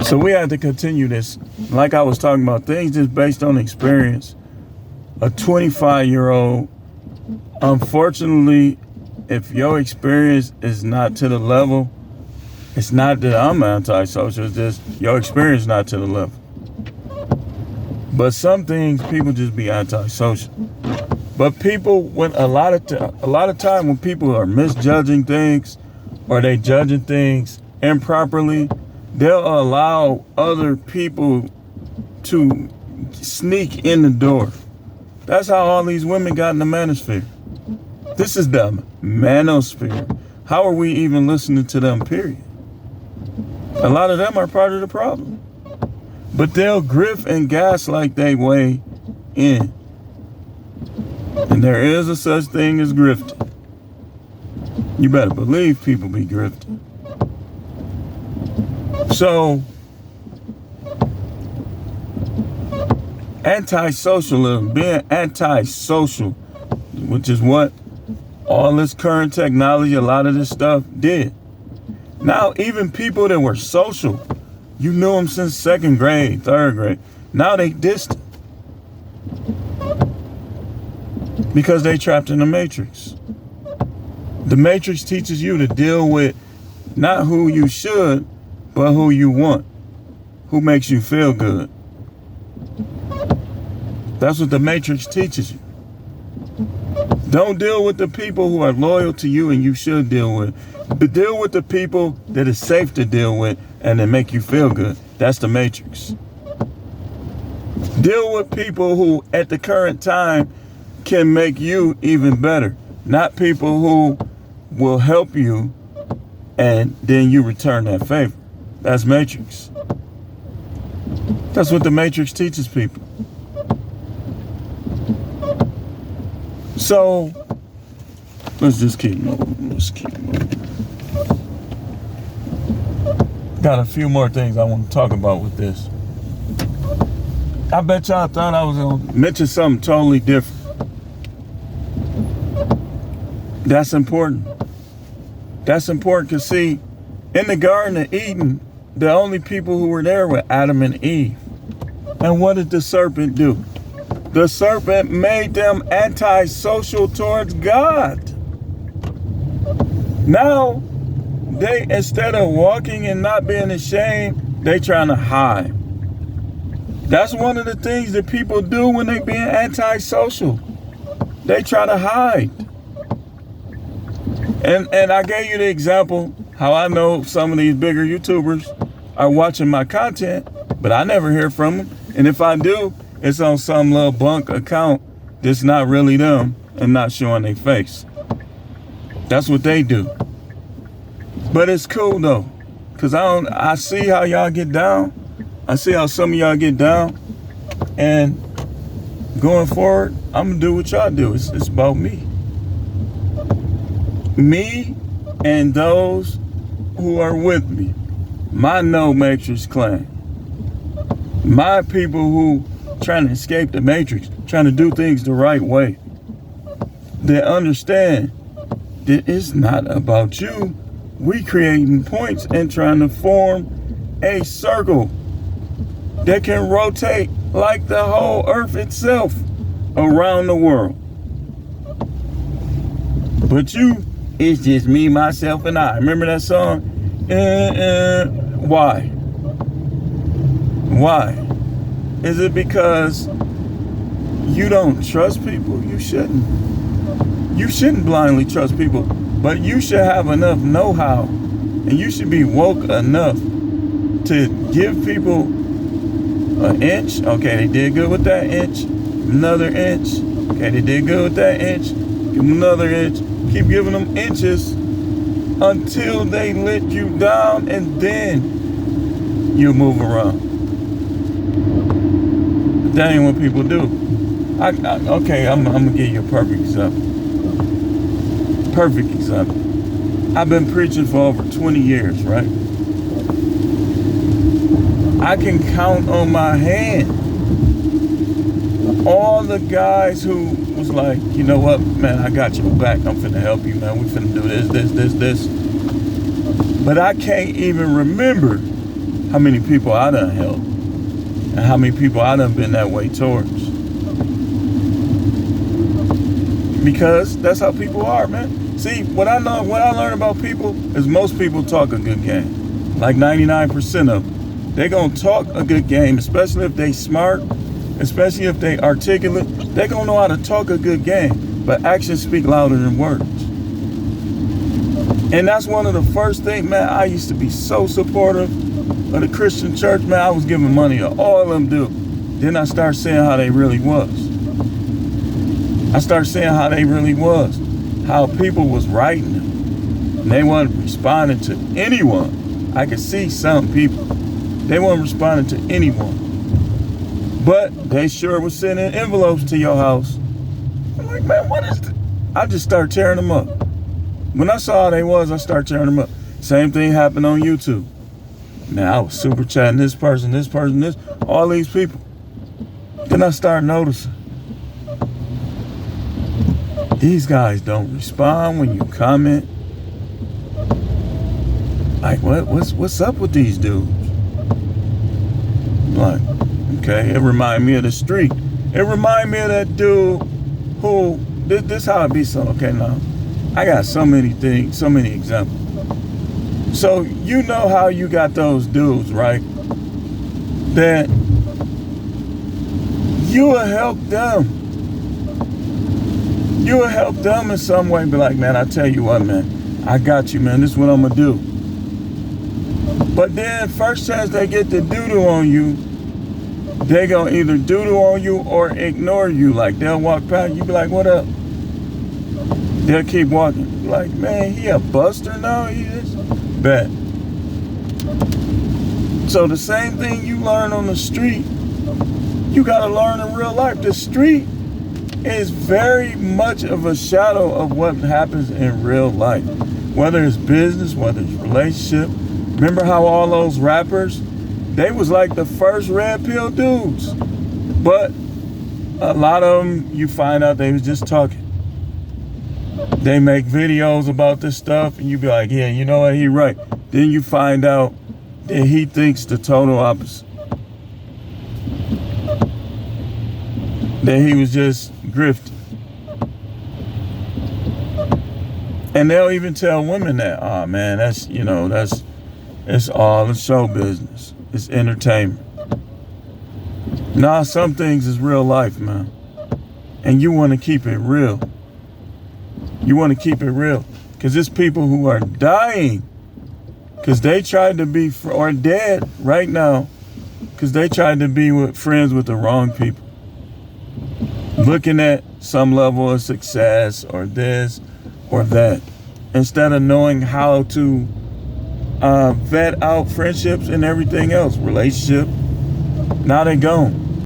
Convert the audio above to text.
So we had to continue this. Like I was talking about, things just based on experience. A 25-year-old, unfortunately, if your experience is not to the level, it's not that I'm antisocial, it's just your experience not to the level. But some things, people just be antisocial. But people, when a lot of time when people are misjudging things or they judging things improperly, they'll allow other people to sneak in the door. That's how all these women got in the manosphere. This is the manosphere. How are we even listening to them, period? A lot of them are part of the problem. But they'll grift and gaslight their way in. And there is a such thing as grifting. You better believe people be grifting. So, antisocialism, being antisocial, which is what all this current technology, a lot of this stuff did. Now, even people that were social, you knew them since second grade, third grade, now they distant. Because they trapped in the matrix. The matrix teaches you to deal with not who you should, but who you want, who makes you feel good. That's what the matrix teaches you. Don't deal with the people who are loyal to you and you should deal with. But deal with the people that is safe to deal with and that make you feel good. That's the matrix. Deal with people who at the current time can make you even better. Not people who will help you and then you return that favor. That's matrix. That's what the matrix teaches people. So, let's just keep moving. Got a few more things I want to talk about with this. I bet y'all thought I was going to mention something totally different. That's important. That's important because, see, in the Garden of Eden, the only people who were there were Adam and Eve. And what did the serpent do? The serpent made them antisocial towards God. Now, they, instead of walking and not being ashamed, they trying to hide. That's one of the things that people do when they being antisocial. They try to hide. And I gave you the example how I know some of these bigger YouTubers are watching my content, but I never hear from them. And if I do, it's on some little bunk account that's not really them and not showing their face. That's what they do. But it's cool though, cause I see how y'all get down. I see how some of y'all get down, and going forward, I'm gonna do what y'all do. It's about me. Me and those who are with me. My no matrix clan. My people who trying to escape the matrix, trying to do things the right way. They understand that it's not about you. We creating points and trying to form a circle that can rotate like the whole earth itself around the world. But you, it's just me, myself, and I. Remember that song? Why? Why? Is it because you don't trust people? You shouldn't. You shouldn't blindly trust people, but you should have enough know-how, and you should be woke enough to give people an inch. Okay, they did good with that inch. Another inch. Okay, they did good with that inch. Give them another inch. Keep giving them inches until they let you down, and then you move around. That ain't what people do. Okay, I'm gonna give you a perfect example. Perfect example. I've been preaching for over 20 years, right? I can count on my hand all the guys who was like, you know what, man, I got your back. I'm finna help you, man. We finna do this. But I can't even remember how many people I done helped and how many people I done been that way towards. Because that's how people are, man. See, what I learned about people is most people talk a good game. Like 99% of them. They gonna talk a good game, especially if they smart, especially if they articulate. They gonna know how to talk a good game. But actions speak louder than words. And that's one of the first things, man. I used to be so supportive of the Christian church, man. I was giving money to all of them dudes. Then I started seeing how they really was. I started seeing how they really was. How people was writing them. And they wasn't responding to anyone. I could see some people. They weren't responding to anyone. But they sure was sending envelopes to your house. I'm like, man, what is this? I just started tearing them up. When I saw how they was, I started tearing them up. Same thing happened on YouTube. Man, I was super chatting this person, all these people. Then I started noticing. These guys don't respond when you comment. Like, what's up with these dudes? Like, okay, it reminded me of the street. It reminded me of that dude who, this how it be so, okay, now, I got so many things, so many examples. So, you know how you got those dudes, right? That you will help them. You will help them in some way. Be like, man, I tell you what, man, I got you, man. This is what I'm going to do. But then first chance they get to doo-doo on you, they going to either doo-doo on you or ignore you. Like, they'll walk past you, be like, what up? They'll keep walking. Be like, man, he a buster now? He is? Bet. So the same thing you learn on the street, you got to learn in real life. The street is very much of a shadow of what happens in real life. Whether it's business, whether it's relationship. Remember how all those rappers, they was like the first red pill dudes. But a lot of them, you find out they was just talking. They make videos about this stuff and you be like, yeah, you know what, he right. Then you find out that he thinks the total opposite. That he was just grifting. And they'll even tell women that, oh man, it's all show business. It's entertainment. Nah, some things is real life, man. And you want to keep it real. You want to keep it real. Because there's people who are dying. Because they tried to be, or dead right now. Because they tried to be friends with the wrong people. Looking at some level of success or this or that. Instead of knowing how to vet out friendships and everything else. Relationship. Now they gone.